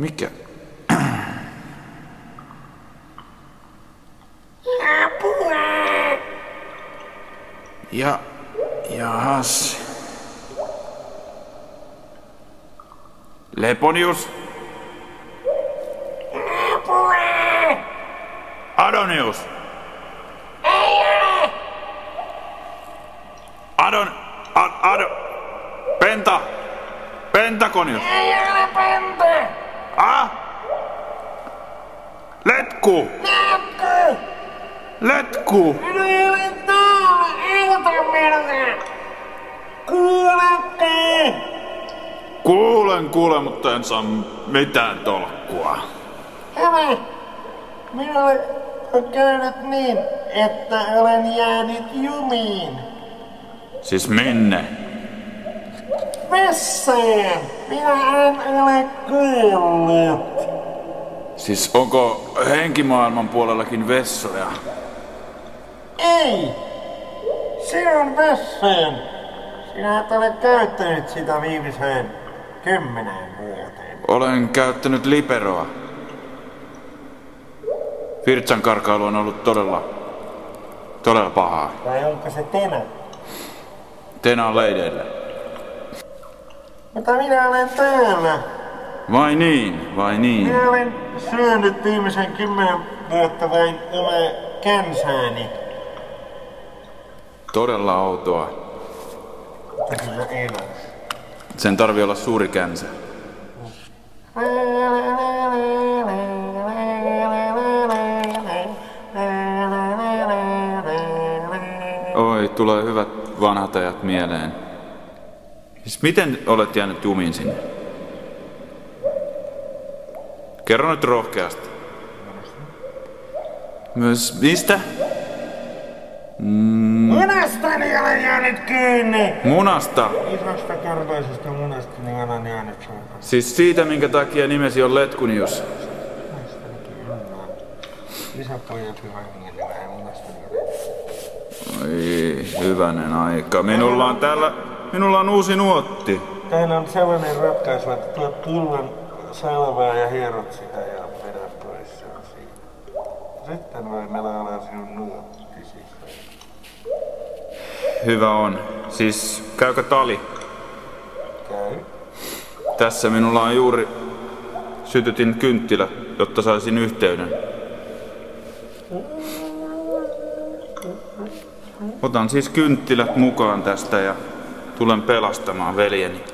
Mikä? Apua! Jahas. Leponius? Apua! Adonius? Ei ole! Pentakonius? Ei ole Penta! Letku? Letku? Minä ei ole täällä! Auta minua! Kuulette? Kuulen, mutta en saa mitään tolkkua. Hyvä! Minulle on käynyt niin, että olen jäänyt jumiin. Siis minne? Vessaan! Minä en ole kuullut. Siis onko henkimaailman puolellakin vessoja? Ei! Se on vessaan. Sinä et ole käyttänyt sitä viimeiseen 10 vuoteen. Olen käyttänyt liberoa. Virtsan karkailu on ollut todella pahaa. Vai onko se Tena? Tena on leideillä. Mutta minä olen täällä. Vai niin? Minä olen syönyt viimeisen 10 vuotta vain omaa känsääni. Todella outoa. Mutta kyllä elän. Sen tarvii olla suuri känsä. Oi, tulee hyvät vanhat ajat mieleen. Siis miten olet jäänyt jumiin sinne? Kerro nyt rohkeasti. Myös mistä? Munastani olen jäänyt kiinni! Munasta. Isosta karvaisesta munasta niin olen jäänyt kiinni. Siis siitä, minkä takia nimesi on Letkunius. Isäpojat hyvä hengelle vähän munastani. Oi, hyvänen aika. Minulla on uusi nuotti. Täällä on sellainen ratkaisu, että tuot pullan salvaa ja hierot sitä ja vedät pois, se on siinä. Sitten voimme laulaa sinun nuottisi. Hyvä on. Siis käykö tali? Käy. Tässä minulla on juuri sytytin kynttilä, jotta saisin yhteyden. Otan siis kynttilät mukaan tästä ja tulen pelastamaan veljeni.